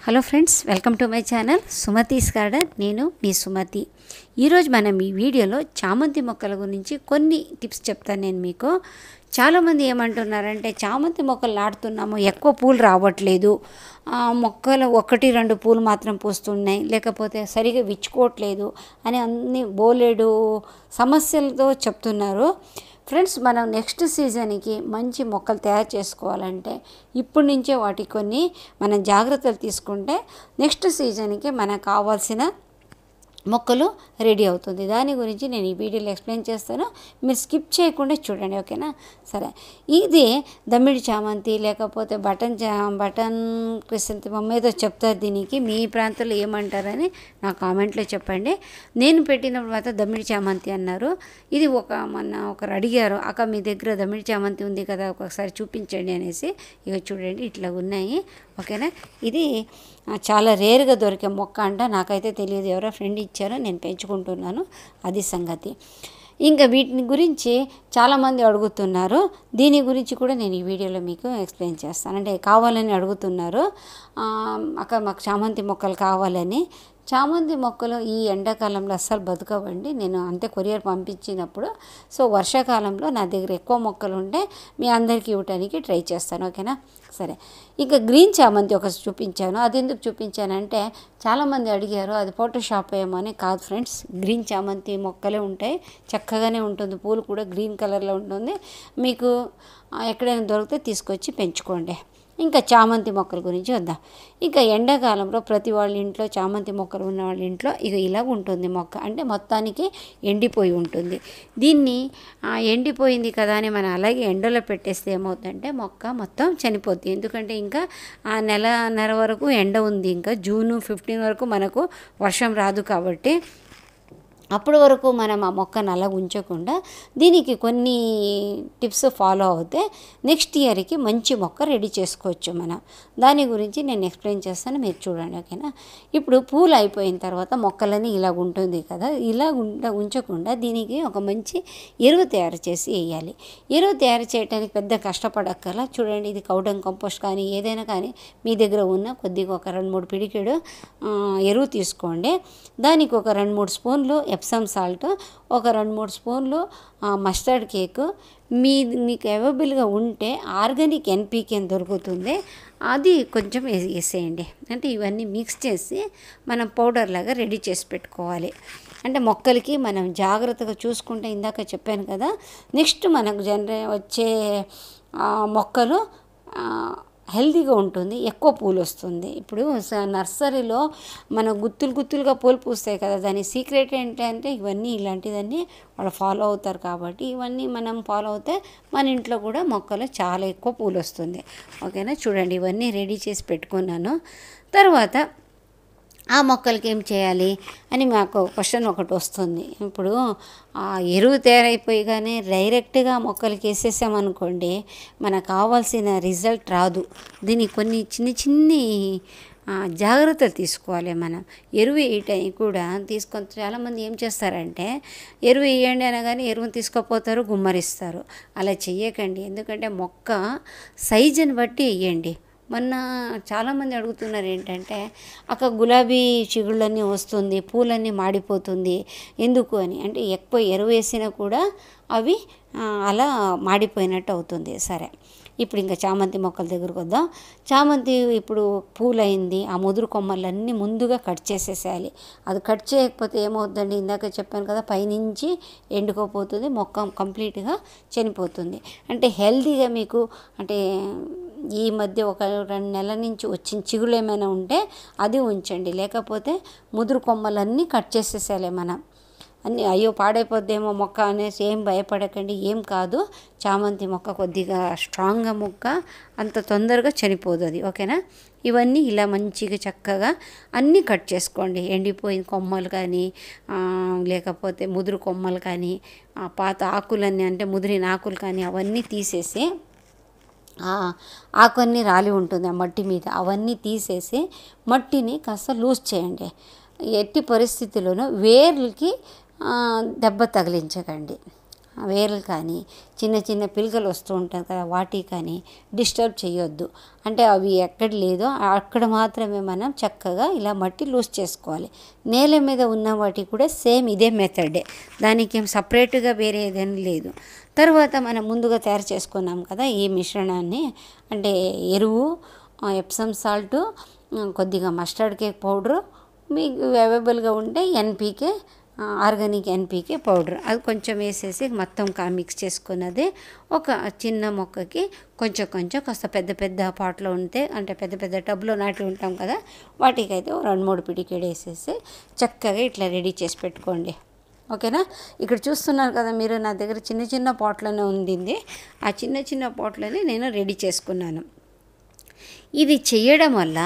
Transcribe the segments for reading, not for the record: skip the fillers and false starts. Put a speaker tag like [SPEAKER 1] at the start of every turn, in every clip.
[SPEAKER 1] Hello friends, welcome to my channel Sumathi's garden. నేను మీ సుమతి. ఈరోజు మనం ఈ వీడియోలో చామంతి మొక్కల గురించి కొన్ని టిప్స్ చెప్తాను నేను మీకు. చాలామంది ఏమంటున్నారంటే చామంతి మొక్కలు నాటుతున్నాము, ఎక్కువ పూలు రావట్లేదు, మొక్కలు 1-2 పూలు మాత్రం పూస్తున్నాయి, లేకపోతే సరిగా విచ్చుకోవట్లేదు అని అన్ని బోలెడు సమస్యలతో చెప్తున్నారు. ఫ్రెండ్స్, మనం నెక్స్ట్ సీజన్కి మంచి మొక్కలు తయారు చేసుకోవాలంటే ఇప్పటి నుంచే వాటికి కొన్ని మనం జాగ్రత్తలు తీసుకుంటే నెక్స్ట్ సీజన్కి మనకు కావాల్సిన మొక్కలు రెడీ అవుతుంది. దాని గురించి నేను ఈ వీడియోలో ఎక్స్ప్లెయిన్ చేస్తాను, మీరు స్కిప్ చేయకుండా చూడండి, ఓకేనా? సరే, ఇది దమ్మిడి చామంతి లేకపోతే బటన్ క్రిసంతిమం ఏదో చెప్తారు దీనికి. మీ ప్రాంతంలో ఏమంటారని నా కామెంట్లో చెప్పండి. నేను పెట్టినప్పుడు మాత్రం దమ్మిడి చామంతి అన్నారు. ఇది ఒకరు అడిగారు, అక్క మీ దగ్గర దమ్మిడి చామంతి ఉంది కదా, ఒకసారి చూపించండి అనేసి. ఇక చూడండి, ఇట్లా ఉన్నాయి, ఓకేనా? ఇది చాలా రేర్గా దొరికే మొక్క అంట, నాకైతే తెలియదు, ఎవరో ఫ్రెండ్ ఇచ్చారో, నేను పెంచుకుంటున్నాను, అది సంగతి. ఇంకా వీటిని గురించి చాలామంది అడుగుతున్నారు, దీని గురించి కూడా నేను ఈ వీడియోలో మీకు ఎక్స్ప్లెయిన్ చేస్తాను. అంటే కావాలని అడుగుతున్నారు, అక్కడ మాకు చామంతి మొక్కలు కావాలని. చామంతి మొక్కలు ఈ ఎండాకాలంలో అస్సలు బతకవండి. నేను అంతే కొరియర్ పంపించినప్పుడు. సో వర్షాకాలంలో నా దగ్గర ఎక్కువ మొక్కలు ఉంటే మీ అందరికీ ఇవ్వడానికి ట్రై చేస్తాను, ఓకేనా? సరే, ఇక గ్రీన్ చామంతి ఒకటి చూపించాను. అది ఎందుకు చూపించానంటే చాలామంది అడిగారు, అది ఫోటోషాప్ ఏమో అని. కాదు ఫ్రెండ్స్, గ్రీన్ చామంతి మొక్కలే ఉంటాయి, చక్కగానే ఉంటుంది, పూలు కూడా గ్రీన్ కలర్లో ఉంటుంది. మీకు ఎక్కడైనా దొరికితే తీసుకొచ్చి పెంచుకోండి. ఇంకా చామంతి మొక్కల గురించి వద్దాం. ఇంకా ఎండాకాలంలో ప్రతి వాళ్ళ ఇంట్లో చామంతి మొక్కలు ఉన్న వాళ్ళ ఇంట్లో ఇక ఇలా ఉంటుంది మొక్క. అంటే మొత్తానికి ఎండిపోయి ఉంటుంది. దీన్ని ఎండిపోయింది కదా అని మనం అలాగే ఎండలో పెట్టేస్తే ఏమవుతుందంటే మొక్క మొత్తం చనిపోద్ది. ఎందుకంటే ఇంకా నెల వరకు ఎండ ఉంది, ఇంకా జూన్ 15 వరకు మనకు వర్షం రాదు కాబట్టి అప్పటి వరకు మనం ఆ మొక్కను అలా ఉంచకుండా దీనికి కొన్ని టిప్స్ ఫాలో అవుతే నెక్స్ట్ ఇయర్కి మంచి మొక్క రెడీ చేసుకోవచ్చు మనం. దాని గురించి నేను ఎక్స్ప్లెయిన్ చేస్తాను, మీరు చూడండి, ఓకేనా? ఇప్పుడు పూలు అయిపోయిన తర్వాత మొక్కలని ఇలా ఉంటుంది కదా, ఇలా ఉంచకుండా దీనికి ఒక మంచి ఎరువు తయారు చేసి వేయాలి. ఎరువు తయారు చేయడానికి పెద్ద కష్టపడక్కల. చూడండి, ఇది కౌడంగ్ కంపోస్ట్ కానీ ఏదైనా కానీ మీ దగ్గర ఉన్న కొద్దిగా ఒక 2-3 పిడికెడు ఎరువు తీసుకోండి. దానికి ఒక 2-3 స్పూన్లు ఎప్సమ్ సాల్ట్, ఒక 2-3 స్పూన్లు మస్టర్డ్ కేకు, మీకు అవైలబుల్గా ఉంటే ఆర్గానిక్ ఎన్పీకే అని దొరుకుతుంది, అది కొంచెం వేసేయండి. అంటే ఇవన్నీ మిక్స్ చేసి మనం పౌడర్ లాగా రెడీ చేసి పెట్టుకోవాలి. అంటే మొక్కలకి మనం జాగ్రత్తగా చూసుకుంటే, ఇందాక చెప్పాను కదా, నెక్స్ట్ మనకు వచ్చే మొక్కలు హెల్తీగా ఉంటుంది, ఎక్కువ పూలు వస్తుంది. ఇప్పుడు నర్సరీలో మన గుత్తులుగా పూలు పూస్తాయి కదా, దాని సీక్రెట్ ఏంటంటే ఇవన్నీ ఇలాంటివన్నీ వాళ్ళు ఫాలో అవుతారు. కాబట్టి ఇవన్నీ మనం ఫాలో అవుతే మన ఇంట్లో కూడా మొక్కలు చాలా ఎక్కువ పూలు వస్తుంది, ఓకేనా? చూడండి, ఇవన్నీ రెడీ చేసి పెట్టుకున్నాను. తర్వాత ఆ మొక్కలకి ఏం చేయాలి అని మాకు క్వశ్చన్ ఒకటి వస్తుంది. ఇప్పుడు ఎరువు తయారైపోయిగానే డైరెక్ట్గా మొక్కలకి వేసేసామనుకోండి, మనకు కావాల్సిన రిజల్ట్ రాదు. దీనికి కొన్ని చిన్ని జాగ్రత్తలు తీసుకోవాలి మనం. ఎరువు వేయటానికి కూడా తీసుకొని చాలామంది ఏం చేస్తారంటే ఎరువు వేయండి అనగానే ఎరువును తీసుకుపోతారు, గుమ్మరిస్తారు. అలా చెయ్యకండి, ఎందుకంటే మొక్క సైజుని బట్టి వేయండి. మొన్న చాలామంది అడుగుతున్నారు ఏంటంటే అక్క గులాబీ చిగుళ్ళన్నీ వస్తుంది, పూలన్నీ మాడిపోతుంది ఎందుకు అని. అంటే ఎక్కువ ఎరువు వేసినా కూడా అవి అలా మాడిపోయినట్టు అవుతుంది. సరే, ఇప్పుడు ఇంకా చామంతి మొక్కల దగ్గరకు వద్దాం. చామంతి ఇప్పుడు పూలైంది, ఆ ముదురు కొమ్మలన్నీ ముందుగా కట్ చేసేసేయాలి. అది కట్ చేయకపోతే ఏమవుతుందండి, ఇందాక చెప్పాను కదా, పైనుంచి ఎండుకోపోతుంది, మొక్క కంప్లీట్గా చనిపోతుంది. అంటే హెల్తీగా మీకు అంటే ఈ మధ్య ఒక 2 నెలల నుంచి వచ్చిన చిగుళ్ళు ఏమైనా ఉంటే అది ఉంచండి, లేకపోతే ముదురు కొమ్మలన్నీ కట్ చేసేసేయాలి మనం. అన్నీ అయ్యో పాడైపోద్దేమో మొక్క అనేసి ఏం భయపడకండి, ఏం కాదు. చామంతి మొక్క కొద్దిగా స్ట్రాంగ్గా మొక్క, అంత తొందరగా చనిపోదు అది, ఓకేనా? ఇవన్నీ ఇలా మంచిగా చక్కగా అన్నీ కట్ చేసుకోండి. ఎండిపోయిన కొమ్మలు కానీ లేకపోతే ముదురు కొమ్మలు కానీ పాత ఆకులన్నీ అంటే ముదిరిన ఆకులు కానీ అవన్నీ తీసేసి ఆకున్నీ రాలి ఉంటుంది ఆ మట్టి మీద, అవన్నీ తీసేసి మట్టిని కాస్త లూజ్ చేయండి. ఎట్టి పరిస్థితుల్లోనూ వేర్లకి దెబ్బ తగిలించకండి. వేర్లు కానీ చిన్న చిన్న పిలకలు వస్తూ ఉంటాయి కదా, వాటి కానీ డిస్టర్బ్ చేయొద్దు. అంటే అవి ఎక్కడ లేదో అక్కడ మాత్రమే మనం చక్కగా ఇలా మట్టి లూజ్ చేసుకోవాలి. నేల మీద ఉన్న వాటి కూడా సేమ్ ఇదే మెథడే, దానికి ఏం సపరేట్గా వేరే ఏదైనా లేదు. తర్వాత మనం ముందుగా తయారు చేసుకున్నాం కదా ఈ మిశ్రణాన్ని, అంటే ఎరువు, ఎప్సమ్ సాల్ట్, కొద్దిగా మస్టర్డ్ కేక్ పౌడరు, మీకు అవైలబుల్గా ఉంటే ఎన్పీకే, ఆర్గానిక్ ఎన్పీకే పౌడర్, అది కొంచెం వేసేసి మొత్తం మిక్స్ చేసుకున్నది ఒక చిన్న మొక్కకి కొంచెం కొంచెం కాస్త పెద్ద పెద్ద పాట్లో ఉంటే, అంటే పెద్ద పెద్ద టబ్లో నాటి ఉంటాం కదా, వాటికైతే 2-3 పిడికెడు వేసేసి చక్కగా ఇట్లా రెడీ చేసి పెట్టుకోండి. ఓకేనా. ఇక్కడ చూస్తున్నారు కదా మీరు, నా దగ్గర చిన్న చిన్న పాట్లోనే ఉంది. ఆ చిన్న చిన్న పాట్లోనే నేను రెడీ చేసుకున్నాను. ఇది చేయడం వల్ల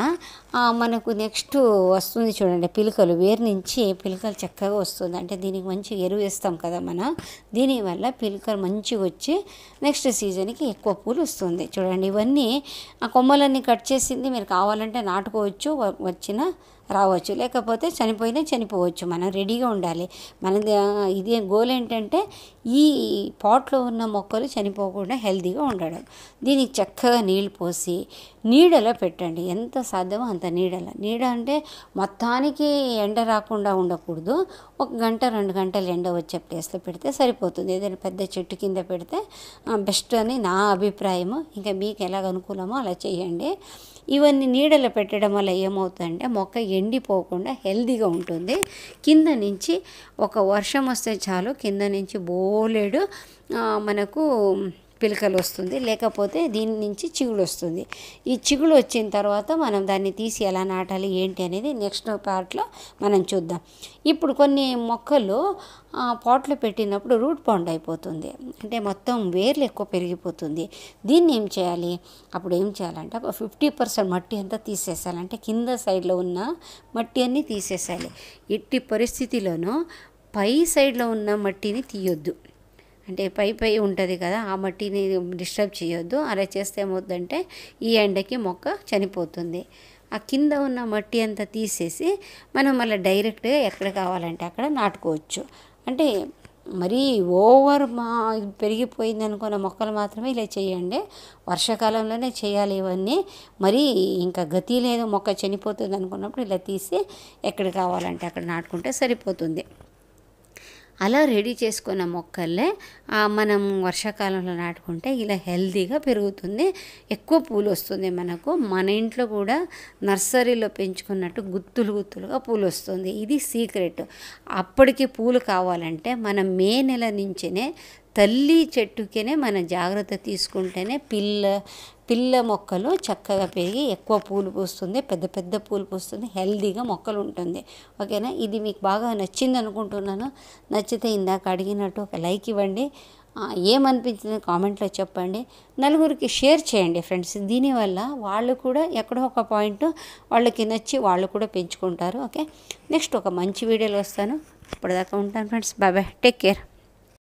[SPEAKER 1] మనకు నెక్స్ట్ వస్తుంది చూడండి, పిలకలు, వేరు నుంచి పిలకలు చక్కగా వస్తుంది. అంటే దీనికి మంచి ఎరువు వేస్తాం కదా మనం, దీనివల్ల పిలకలు మంచిగా వచ్చి నెక్స్ట్ సీజన్కి ఎక్కువ పూలు వస్తుంది. చూడండి, ఇవన్నీ ఆ కొమ్మలన్నీ కట్ చేసింది మీరు కావాలంటే నాటుకోవచ్చు, వచ్చిన రావచ్చు, లేకపోతే చనిపోవచ్చు. మనం రెడీగా ఉండాలి. ఇది గోల్ ఏంటంటే ఈ పాట్లో ఉన్న మొక్కలు చనిపోకుండా హెల్తీగా ఉండడం. దీనికి చక్కగా నీళ్ళు పోసి నీడలో పెట్టండి, ఎంత సాధ్యమో అంత నీడ అంటే మొత్తానికి ఎండ రాకుండా ఉండకూడదు. 1 గంట 2 గంటలు ఎండ వచ్చే ప్లేస్లో పెడితే సరిపోతుంది. ఏదైనా పెద్ద చెట్టు కింద పెడితే బెస్ట్ అని నా అభిప్రాయము. ఇంకా మీకు ఎలాగ అనుకూలమో అలా చేయండి. ఇవన్నీ నీడలో పెట్టడం వల్ల ఏమవుతుందంటే మొక్క ఎండిపోకుండా హెల్తీగా ఉంటుంది. కింద నుంచి ఒక వర్షం వస్తే చాలు, కింద నుంచి బోలెడు మనకు పిలకలు వస్తుంది, లేకపోతే దీని నుంచి చిగుడు వస్తుంది. ఈ చిగుడు వచ్చిన తర్వాత మనం దాన్ని తీసి ఎలా నాటాలి ఏంటి అనేది నెక్స్ట్ పార్ట్లో మనం చూద్దాం. ఇప్పుడు కొన్ని మొక్కలు పాట్లో పెట్టినప్పుడు రూట్ పౌండ్ అయిపోతుంది, అంటే మొత్తం వేర్లు ఎక్కువ పెరిగిపోతుంది. దీన్ని ఏం చేయాలి, అప్పుడు ఏం చేయాలంటే ఒక 50% మట్టి అంతా తీసేసాలి, అంటే కింద సైడ్లో ఉన్న మట్టి అన్నీ తీసేసాలి. ఎట్టి పరిస్థితిలోనూ పై సైడ్లో ఉన్న మట్టిని తీయొద్దు, అంటే పై ఉంటుంది కదా ఆ మట్టిని డిస్టర్బ్ చేయొద్దు. అలా చేస్తే ఏమవుతుందంటే ఈ ఎండకి మొక్క చనిపోతుంది. ఆ కింద ఉన్న మట్టి అంతా తీసేసి మనం మళ్ళీ డైరెక్ట్గా ఎక్కడ కావాలంటే అక్కడ నాటుకోవచ్చు. అంటే మరీ ఓవర్ పెరిగిపోయింది అనుకున్న మొక్కలు మాత్రమే ఇలా చేయండి. వర్షాకాలంలోనే చేయాలి ఇవన్నీ. మరీ ఇంకా గతి లేదు, మొక్క చనిపోతుంది అనుకున్నప్పుడు ఇలా తీసి ఎక్కడ కావాలంటే అక్కడ నాటుకుంటే సరిపోతుంది. అలా రెడీ చేసుకున్న మొక్కలే మనం వర్షాకాలంలో నాటుకుంటే ఇలా హెల్తీగా పెరుగుతుంది, ఎక్కువ పూలు వస్తుంది. మన ఇంట్లో కూడా నర్సరీలో పెంచుకున్నట్టు గుత్తులుగా పూలు వస్తుంది. ఇది సీక్రెట్. అప్పటికి పూలు కావాలంటే మనం మే నెల నుంచినే తల్లి చెట్టుకేనే మనం జాగ్రత్త తీసుకుంటేనే పిల్ల మొక్కలు చక్కగా పెరిగి ఎక్కువ పూలు పూస్తుంది, పెద్ద పూలు పూస్తుంది, హెల్తీగా మొక్కలు ఉంటుంది. ఓకేనా. ఇది మీకు బాగా నచ్చింది అనుకుంటున్నాను. నచ్చితే ఇందాక అడిగినట్టు ఒక లైక్ ఇవ్వండి, ఏమనిపించింది కామెంట్లో చెప్పండి, నలుగురికి షేర్ చేయండి ఫ్రెండ్స్. దీనివల్ల వాళ్ళు కూడా ఎక్కడో ఒక పాయింట్ వాళ్ళకి నచ్చి వాళ్ళు కూడా పెంచుకుంటారు. ఓకే, నెక్స్ట్ ఒక మంచి వీడియోలో వస్తాను. ఇప్పటిదాకా ఉంటాను ఫ్రెండ్స్. Bye, take care.